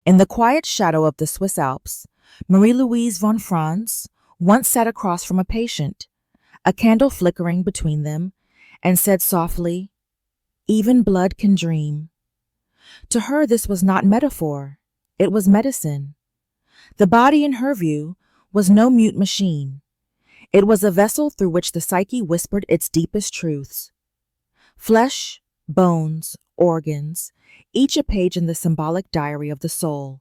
In the quiet shadow of the Swiss Alps, Marie-Louise von Franz once sat across from a patient, a candle flickering between them, and said softly, "Even blood can dream." To her, this was not metaphor. It was medicine. The body, in her view, was no mute machine. It was a vessel through which the psyche whispered its deepest truths. Flesh, bones, organs, each a page in the symbolic diary of the soul.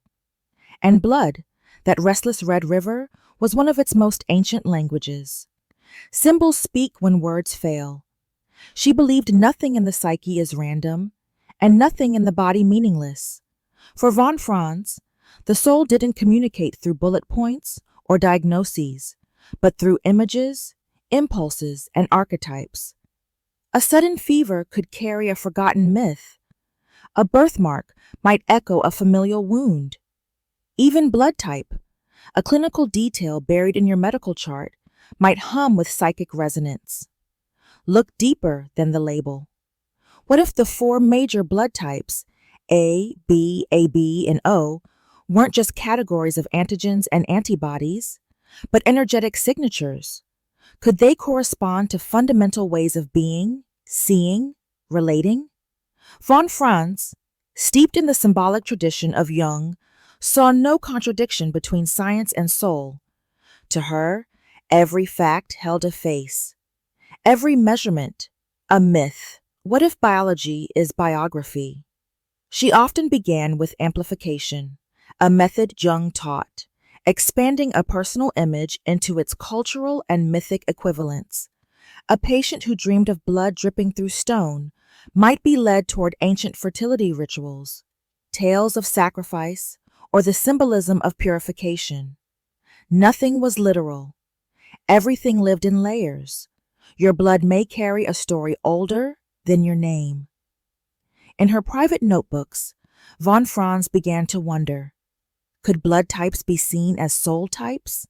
And blood, that restless red river, was one of its most ancient languages. Symbols speak when words fail. She believed nothing in the psyche is random, and nothing in the body meaningless. For von Franz, the soul didn't communicate through bullet points or diagnoses, but through images, impulses, and archetypes. A sudden fever could carry a forgotten myth. A birthmark might echo a familial wound. Even blood type, a clinical detail buried in your medical chart, might hum with psychic resonance. Look deeper than the label. What if the four major blood types, A, B, AB, and O, weren't just categories of antigens and antibodies, but energetic signatures? Could they correspond to fundamental ways of being, seeing, relating? Von Franz, steeped in the symbolic tradition of Jung, saw no contradiction between science and soul. To her, every fact held a face, every measurement a myth. What if biology is biography? She often began with amplification, a method Jung taught, expanding a personal image into its cultural and mythic equivalents. A patient who dreamed of blood dripping through stone might be led toward ancient fertility rituals, tales of sacrifice, or the symbolism of purification. Nothing was literal. Everything lived in layers. Your blood may carry a story older than your name. In her private notebooks, von Franz began to wonder, could blood types be seen as soul types?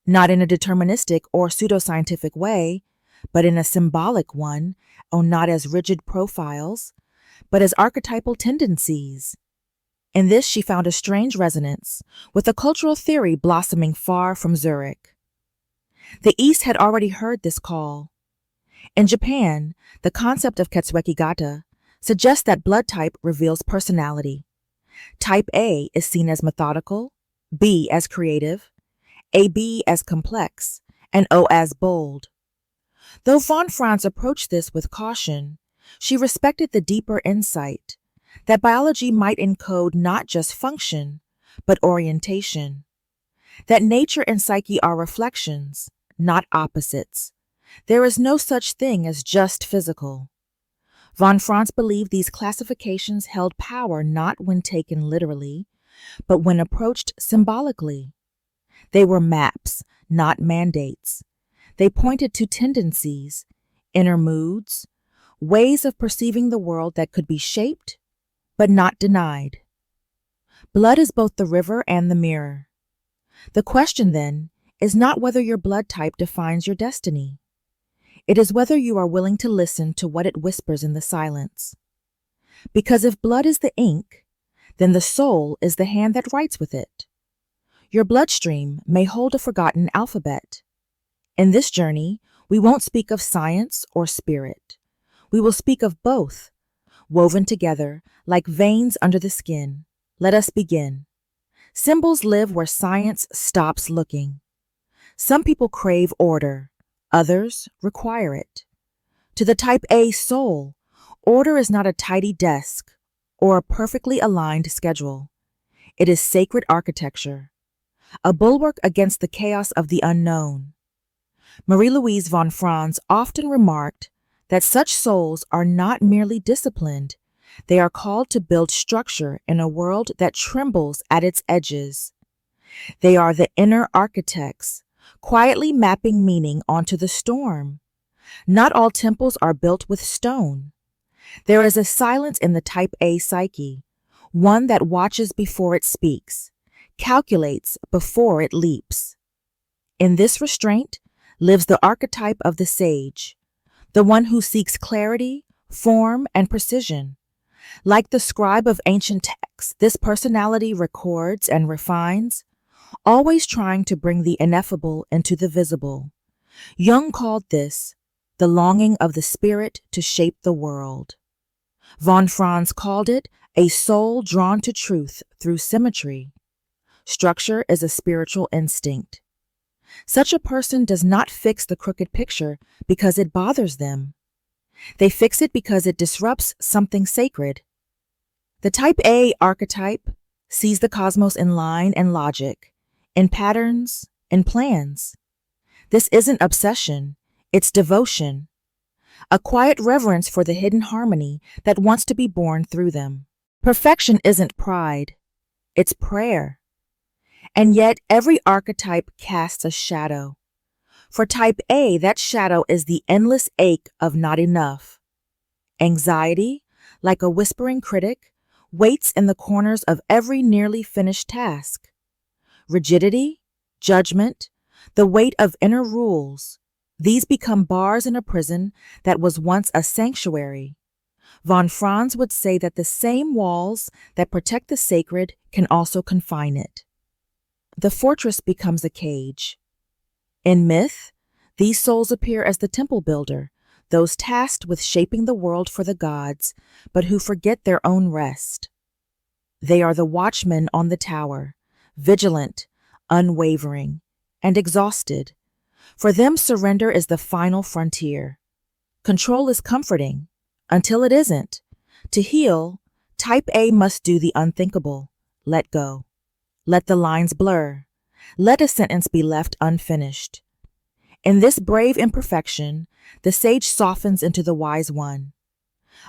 Not in a deterministic or pseudoscientific way, but in a symbolic one, or not as rigid profiles, but as archetypal tendencies. In this she found a strange resonance with a cultural theory blossoming far from Zurich. The East had already heard this call. In Japan, the concept of Ketsueki-gata suggests that blood type reveals personality. Type A is seen as methodical, B as creative, AB as complex, and O as bold. Though von Franz approached this with caution, she respected the deeper insight that biology might encode not just function, but orientation. That nature and psyche are reflections, not opposites. There is no such thing as just physical. Von Franz believed these classifications held power not when taken literally, but when approached symbolically. They were maps, not mandates. They pointed to tendencies, inner moods, ways of perceiving the world that could be shaped, but not denied. Blood is both the river and the mirror. The question, then, is not whether your blood type defines your destiny. It is whether you are willing to listen to what it whispers in the silence. Because if blood is the ink, then the soul is the hand that writes with it. Your bloodstream may hold a forgotten alphabet. In this journey, we won't speak of science or spirit. We will speak of both, woven together like veins under the skin. Let us begin. Symbols live where science stops looking. Some people crave order. Others require it. To the type A soul, order is not a tidy desk or a perfectly aligned schedule. It is sacred architecture, a bulwark against the chaos of the unknown. Marie-Louise von Franz often remarked that such souls are not merely disciplined, they are called to build structure in a world that trembles at its edges. They are the inner architects, quietly mapping meaning onto the storm. Not all temples are built with stone. There is a silence in the type A psyche, one that watches before it speaks, calculates before it leaps. In this restraint lives the archetype of the sage, the one who seeks clarity, form, and precision, Like the scribe of ancient texts, this personality records and refines, always trying to bring the ineffable into the visible. Jung called this the longing of the spirit to shape the world. Von Franz called it a soul drawn to truth through symmetry. Structure is a spiritual instinct. Such a person does not fix the crooked picture because it bothers them. They fix it because it disrupts something sacred. The type A archetype sees the cosmos in line and logic, in patterns, in plans. This isn't obsession, it's devotion, a quiet reverence for the hidden harmony that wants to be born through them. Perfection isn't pride, it's prayer. And yet every archetype casts a shadow. For type A, that shadow is the endless ache of not enough. Anxiety, like a whispering critic, waits in the corners of every nearly finished task. Rigidity, judgment, the weight of inner rules, these become bars in a prison that was once a sanctuary. Von Franz would say that the same walls that protect the sacred can also confine it. The fortress becomes a cage. In myth, these souls appear as the temple builder, those tasked with shaping the world for the gods, but who forget their own rest. They are the watchmen on the tower, vigilant, unwavering, and exhausted. For them, surrender is the final frontier. Control is comforting, until it isn't. To heal, type A must do the unthinkable, let go. Let the lines blur. Let a sentence be left unfinished. In this brave imperfection, the sage softens into the wise one.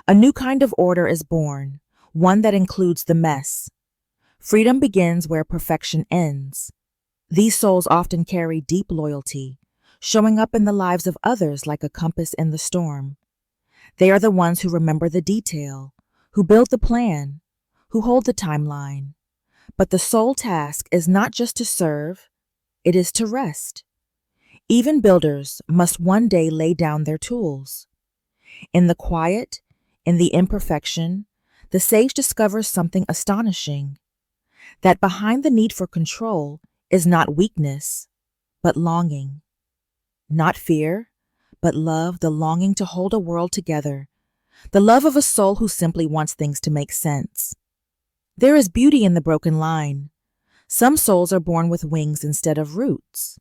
A new kind of order is born, one that includes the mess. Freedom begins where perfection ends. These souls often carry deep loyalty, showing up in the lives of others like a compass in the storm. They are the ones who remember the detail, who build the plan, who hold the timeline. But the sole task is not just to serve, it is to rest. Even builders must one day lay down their tools. In the quiet, in the imperfection, the sage discovers something astonishing, that behind the need for control is not weakness, but longing. Not fear, but love, the longing to hold a world together, the love of a soul who simply wants things to make sense. There is beauty in the broken line. Some souls are born with wings instead of roots.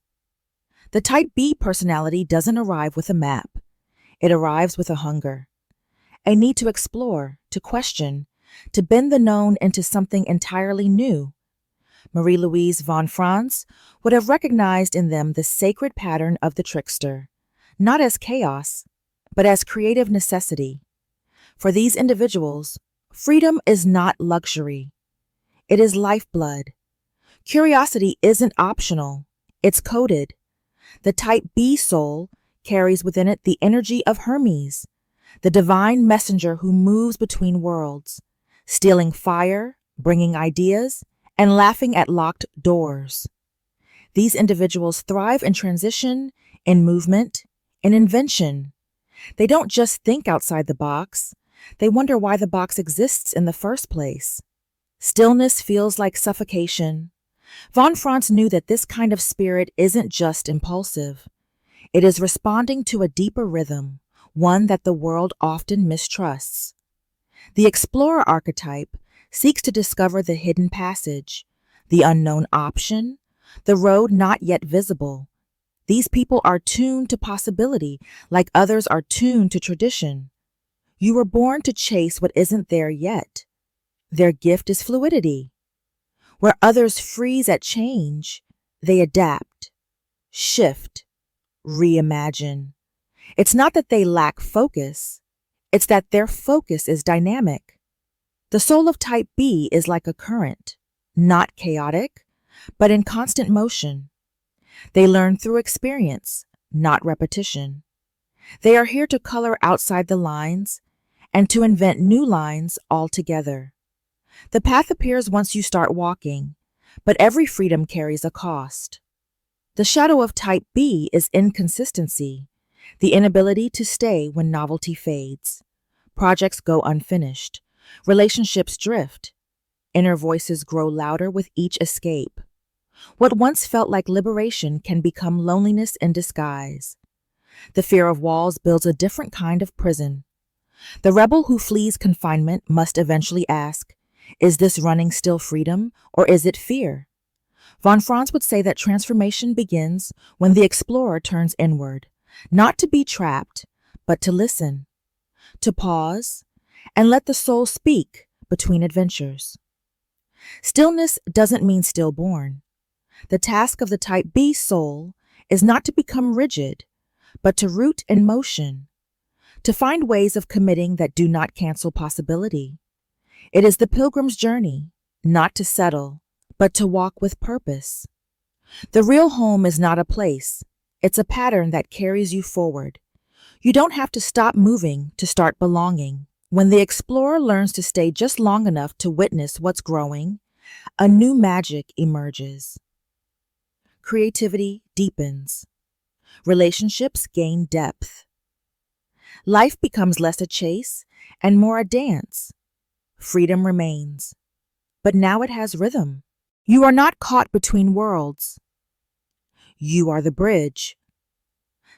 The type B personality doesn't arrive with a map. It arrives with a hunger, a need to explore, to question, to bend the known into something entirely new. Marie-Louise von Franz would have recognized in them the sacred pattern of the trickster, not as chaos, but as creative necessity. For these individuals, freedom is not luxury. It is lifeblood. Curiosity isn't optional. It's coded. The type B soul carries within it the energy of Hermes, the divine messenger who moves between worlds, stealing fire, bringing ideas, and laughing at locked doors. These individuals thrive in transition, in movement, in invention. They don't just think outside the box. They wonder why the box exists in the first place. Stillness feels like suffocation. Von Franz knew that this kind of spirit isn't just impulsive. It is responding to a deeper rhythm, one that the world often mistrusts. The explorer archetype seeks to discover the hidden passage, the unknown option, the road not yet visible. These people are tuned to possibility, like others are tuned to tradition. You were born to chase what isn't there yet. Their gift is fluidity. Where others freeze at change, they adapt, shift, reimagine. It's not that they lack focus, it's that their focus is dynamic. The soul of type B is like a current, not chaotic, but in constant motion. They learn through experience, not repetition. They are here to color outside the lines and to invent new lines altogether. The path appears once you start walking, but every freedom carries a cost. The shadow of type B is inconsistency, the inability to stay when novelty fades. Projects go unfinished. Relationships drift. Inner voices grow louder with each escape. What once felt like liberation can become loneliness in disguise. The fear of walls builds a different kind of prison. The rebel who flees confinement must eventually ask, is this running still freedom, or is it fear? Von Franz would say that transformation begins when the explorer turns inward, not to be trapped, but to listen, to pause, and let the soul speak between adventures. Stillness doesn't mean stillborn. The task of the type B soul is not to become rigid, but to root in motion, to find ways of committing that do not cancel possibility. It is the pilgrim's journey, not to settle, but to walk with purpose. The real home is not a place, it's a pattern that carries you forward. You don't have to stop moving to start belonging. When the explorer learns to stay just long enough to witness what's growing, a new magic emerges. Creativity deepens. Relationships gain depth. Life becomes less a chase and more a dance. Freedom remains, but now it has rhythm. You are not caught between worlds. You are the bridge.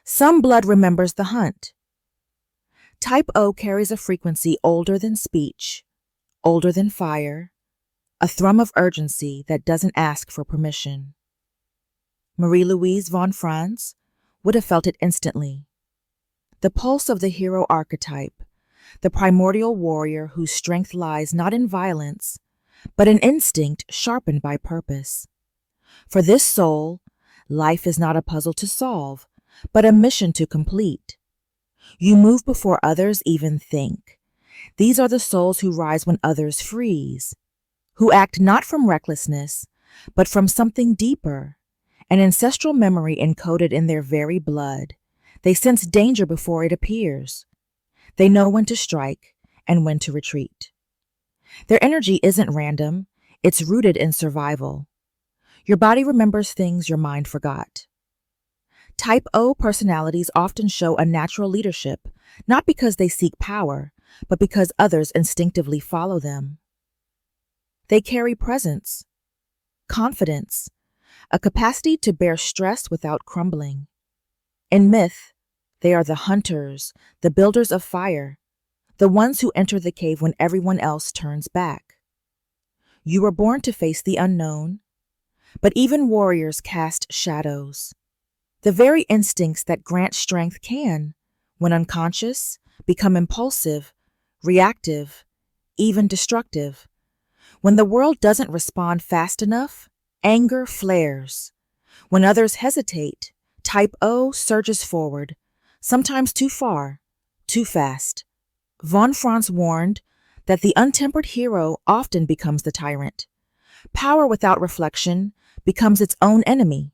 Some blood remembers the hunt. Type O carries a frequency older than speech, older than fire, a thrum of urgency that doesn't ask for permission. Marie-Louise von Franz would have felt it instantly. The pulse of the hero archetype, the primordial warrior whose strength lies not in violence, but in instinct sharpened by purpose. For this soul, life is not a puzzle to solve, but a mission to complete. You move before others even think. These are the souls who rise when others freeze, who act not from recklessness, but from something deeper, an ancestral memory encoded in their very blood. They sense danger before it appears. They know when to strike and when to retreat. Their energy isn't random, it's rooted in survival. Your body remembers things your mind forgot. Type O personalities often show a natural leadership, not because they seek power, but because others instinctively follow them. They carry presence, confidence, a capacity to bear stress without crumbling. In myth, they are the hunters, the builders of fire, the ones who enter the cave when everyone else turns back. You were born to face the unknown, but even warriors cast shadows. The very instincts that grant strength can, when unconscious, become impulsive, reactive, even destructive. When the world doesn't respond fast enough, anger flares. When others hesitate, Type O surges forward, sometimes too far, too fast. Von Franz warned that the untempered hero often becomes the tyrant. Power without reflection becomes its own enemy.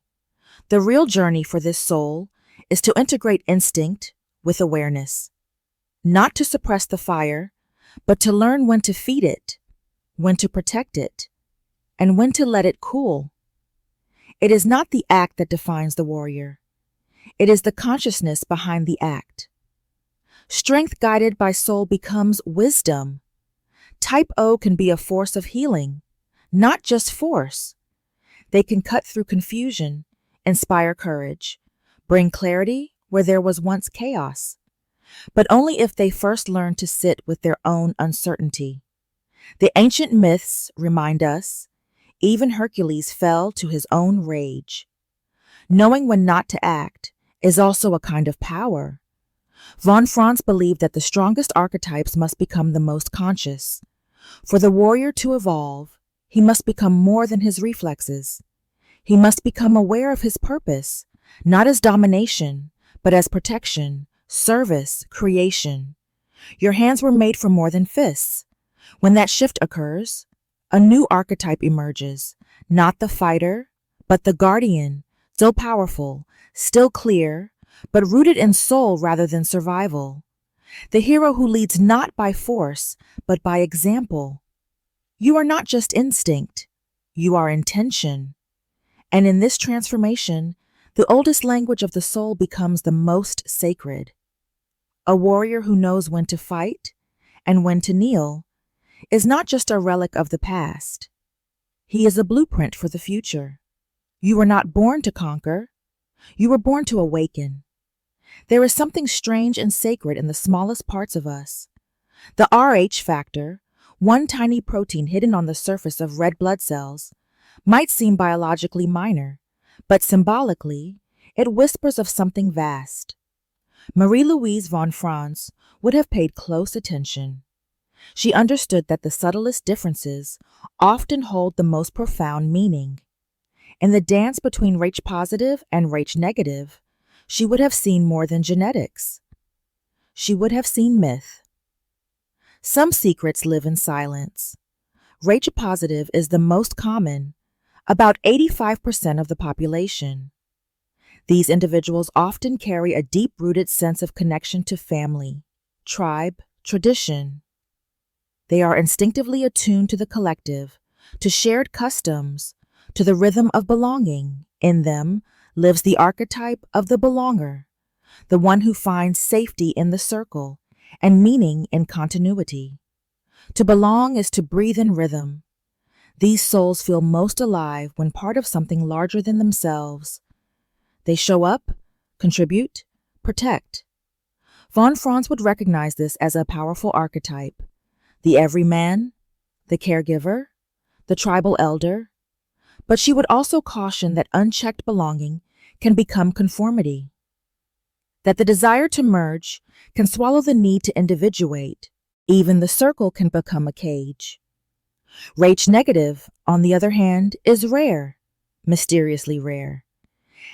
The real journey for this soul is to integrate instinct with awareness, not to suppress the fire, but to learn when to feed it, when to protect it, and when to let it cool. It is not the act that defines the warrior. It is the consciousness behind the act. Strength guided by soul becomes wisdom. Type O can be a force of healing, not just force. They can cut through confusion, inspire courage, bring clarity where there was once chaos, but only if they first learn to sit with their own uncertainty. The ancient myths remind us, even Hercules fell to his own rage. Knowing when not to act is also a kind of power. Von Franz believed that the strongest archetypes must become the most conscious. For the warrior to evolve, he must become more than his reflexes. He must become aware of his purpose, not as domination, but as protection, service, creation. Your hands were made for more than fists. When that shift occurs, a new archetype emerges, not the fighter, but the guardian, still powerful, still clear, but rooted in soul rather than survival. The hero who leads not by force, but by example. You are not just instinct, you are intention. And in this transformation, the oldest language of the soul becomes the most sacred. A warrior who knows when to fight and when to kneel is not just a relic of the past. He is a blueprint for the future. You were not born to conquer. You were born to awaken. There is something strange and sacred in the smallest parts of us. The Rh factor, one tiny protein hidden on the surface of red blood cells, might seem biologically minor, but symbolically, it whispers of something vast. Marie-Louise von Franz would have paid close attention. She understood that the subtlest differences often hold the most profound meaning. In the dance between Rh positive and Rh negative, she would have seen more than genetics. She would have seen myth. Some secrets live in silence. Rh positive is the most common, about 85% of the population. These individuals often carry a deep-rooted sense of connection to family, tribe, tradition. They are instinctively attuned to the collective, to shared customs, to the rhythm of belonging. In them lives the archetype of the belonger, the one who finds safety in the circle and meaning in continuity. To belong is to breathe in rhythm. These souls feel most alive when part of something larger than themselves. They show up, contribute, protect. Von Franz would recognize this as a powerful archetype: the everyman, the caregiver, the tribal elder. But she would also caution that unchecked belonging can become conformity, that the desire to merge can swallow the need to individuate. Even the circle can become a cage. Rh negative, on the other hand, is rare, mysteriously rare.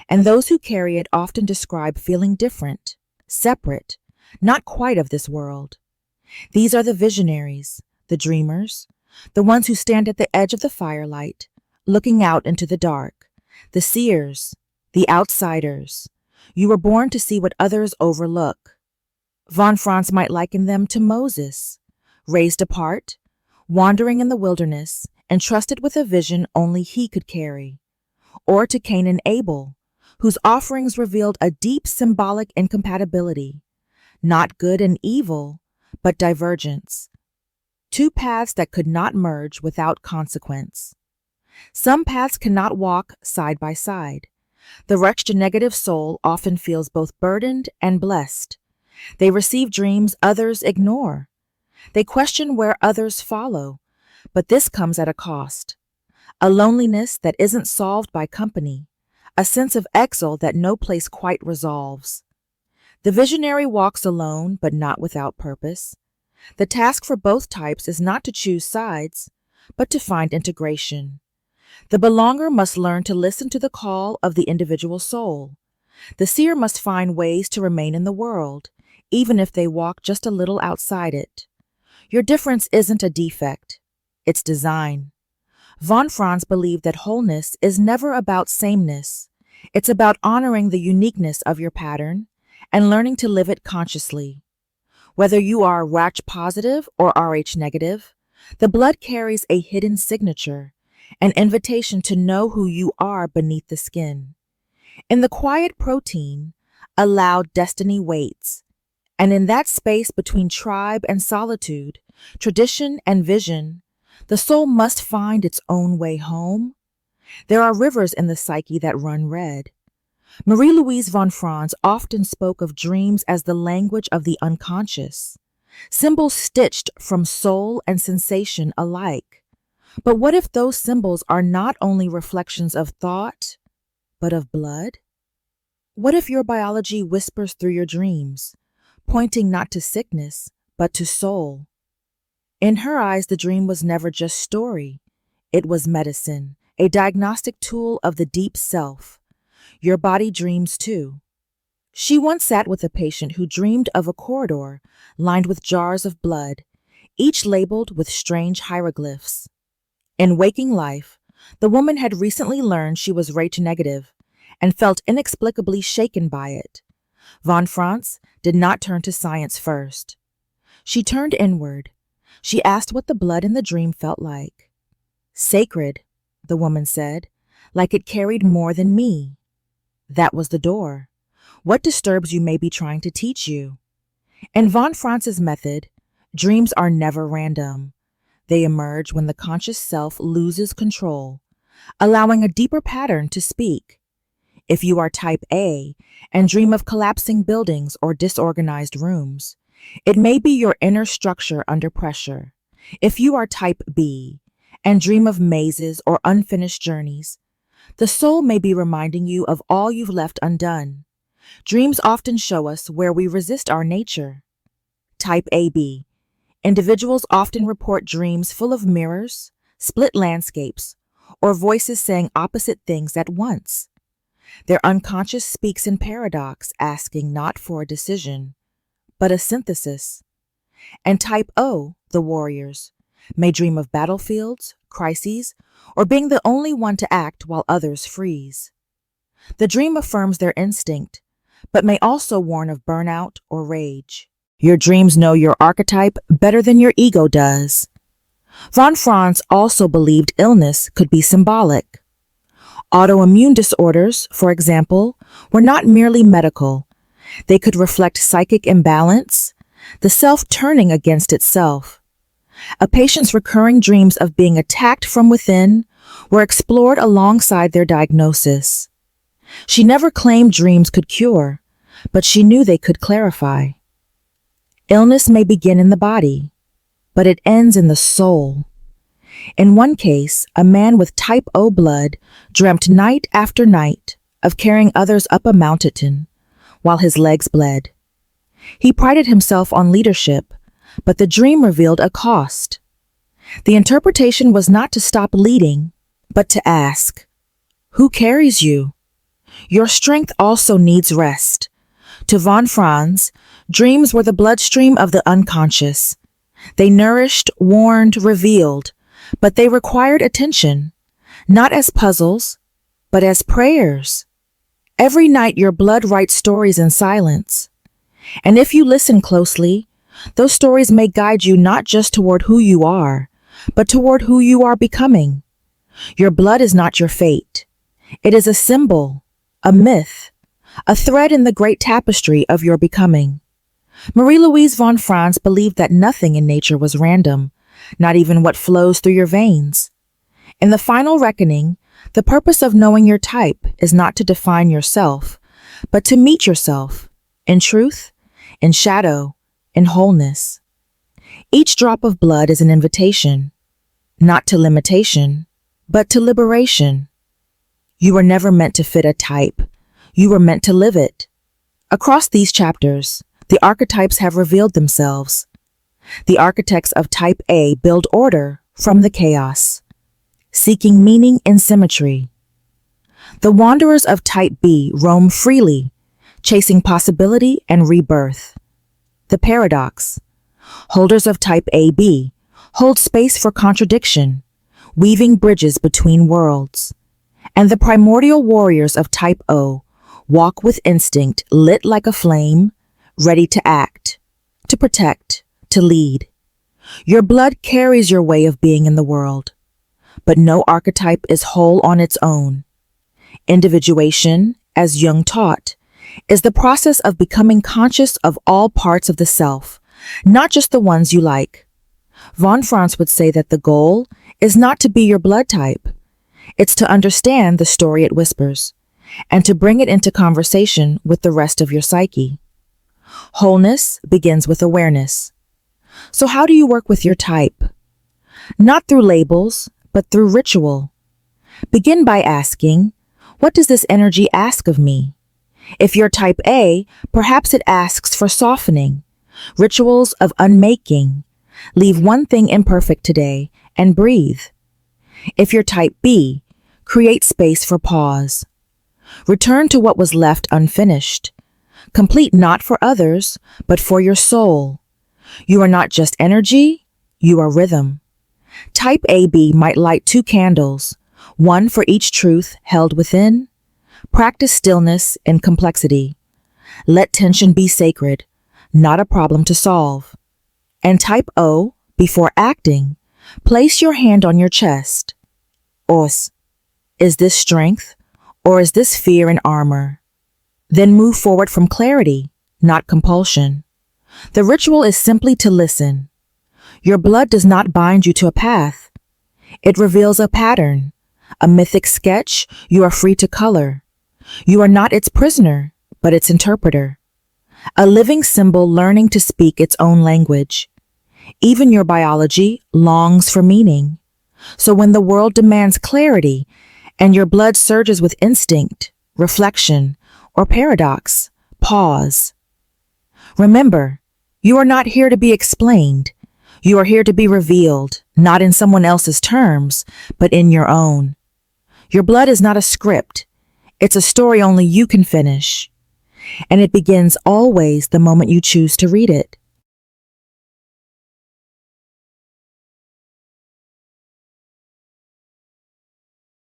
And those who carry it often describe feeling different, separate, not quite of this world. These are the visionaries, the dreamers, the ones who stand at the edge of the firelight, looking out into the dark, the seers, the outsiders. You were born to see what others overlook. Von Franz might liken them to Moses, raised apart, wandering in the wilderness, entrusted with a vision only he could carry, or to Cain and Abel, whose offerings revealed a deep symbolic incompatibility, not good and evil, but divergence, two paths that could not merge without consequence. Some paths cannot walk side by side. The Rh negative soul often feels both burdened and blessed. They receive dreams others ignore. They question where others follow, but this comes at a cost. A loneliness that isn't solved by company, a sense of exile that no place quite resolves. The visionary walks alone, but not without purpose. The task for both types is not to choose sides, but to find integration. The belonger must learn to listen to the call of the individual soul. The seer must find ways to remain in the world, even if they walk just a little outside it. Your difference isn't a defect, it's design. Von Franz believed that wholeness is never about sameness. It's about honoring the uniqueness of your pattern and learning to live it consciously. Whether you are Rh positive or Rh negative, the blood carries a hidden signature, an invitation to know who you are beneath the skin. In the quiet protein, a loud destiny waits, and in that space between tribe and solitude, tradition and vision, the soul must find its own way home. There are rivers in the psyche that run red. Marie-Louise von Franz often spoke of dreams as the language of the unconscious, symbols stitched from soul and sensation alike. But what if those symbols are not only reflections of thought, but of blood? What if your biology whispers through your dreams, pointing not to sickness, but to soul? In her eyes, the dream was never just story. It was medicine, a diagnostic tool of the deep self. Your body dreams too. She once sat with a patient who dreamed of a corridor lined with jars of blood, each labeled with strange hieroglyphs. In waking life, the woman had recently learned she was Rh negative and felt inexplicably shaken by it. Von Franz did not turn to science first. She turned inward. She asked what the blood in the dream felt like. Sacred, the woman said, like it carried more than me. That was the door. What disturbs you may be trying to teach you. In von Franz's method, dreams are never random. They emerge when the conscious self loses control, allowing a deeper pattern to speak. If you are type A and dream of collapsing buildings or disorganized rooms, it may be your inner structure under pressure. If you are type B and dream of mazes or unfinished journeys, the soul may be reminding you of all you've left undone. Dreams often show us where we resist our nature. Type AB. Individuals often report dreams full of mirrors, split landscapes, or voices saying opposite things at once. Their unconscious speaks in paradox, asking not for a decision, but a synthesis. And type O, the warriors, may dream of battlefields, crises, or being the only one to act while others freeze. The dream affirms their instinct, but may also warn of burnout or rage. Your dreams know your archetype better than your ego does. Von Franz also believed illness could be symbolic. Autoimmune disorders, for example, were not merely medical. They could reflect psychic imbalance, the self turning against itself. A patient's recurring dreams of being attacked from within were explored alongside their diagnosis. She never claimed dreams could cure, but she knew they could clarify. Illness may begin in the body, but it ends in the soul. In one case, a man with type O blood dreamt night after night of carrying others up a mountain while his legs bled. He prided himself on leadership, but the dream revealed a cost. The interpretation was not to stop leading, but to ask, "Who carries you?" Your strength also needs rest. To von Franz, dreams were the bloodstream of the unconscious. They nourished, warned, revealed, but they required attention, not as puzzles, but as prayers. Every night your blood writes stories in silence. And if you listen closely, those stories may guide you not just toward who you are, but toward who you are becoming. Your blood is not your fate. It is a symbol, a myth, a thread in the great tapestry of your becoming. Marie-Louise von Franz believed that nothing in nature was random, not even what flows through your veins. In the final reckoning, the purpose of knowing your type is not to define yourself, but to meet yourself, in truth, in shadow, in wholeness. Each drop of blood is an invitation, not to limitation, but to liberation. You were never meant to fit a type. You were meant to live it. Across these chapters, the archetypes have revealed themselves. The architects of type A build order from the chaos, seeking meaning in symmetry. The wanderers of type B roam freely, chasing possibility and rebirth. The paradox. Holders of type AB hold space for contradiction, weaving bridges between worlds. And the primordial warriors of type O walk with instinct lit like a flame, ready to act, to protect, to lead. Your blood carries your way of being in the world, but no archetype is whole on its own. Individuation, as Jung taught, is the process of becoming conscious of all parts of the self, not just the ones you like. Von Franz would say that the goal is not to be your blood type. It's to understand the story it whispers, and to bring it into conversation with the rest of your psyche. Wholeness begins with awareness. So how do you work with your type? Not through labels, but through ritual. Begin by asking, what does this energy ask of me? If you're type A, perhaps it asks for softening, rituals of unmaking. Leave one thing imperfect today and breathe. If you're type B, create space for pause. Return to what was left unfinished. Complete not for others, but for your soul. You are not just energy, you are rhythm. Type AB might light 2 candles, one for each truth held within. Practice stillness in complexity. Let tension be sacred, not a problem to solve. And type O, before acting, place your hand on your chest. Os. Is this strength, or is this fear and armor? Then move forward from clarity, not compulsion. The ritual is simply to listen. Your blood does not bind you to a path. It reveals a pattern, a mythic sketch you are free to color. You are not its prisoner, but its interpreter. A living symbol learning to speak its own language. Even your biology longs for meaning. So when the world demands clarity and your blood surges with instinct, reflection, or paradox, pause. Remember, you are not here to be explained. You are here to be revealed, not in someone else's terms, but in your own. Your blood is not a script. It's a story only you can finish. And it begins always the moment you choose to read it.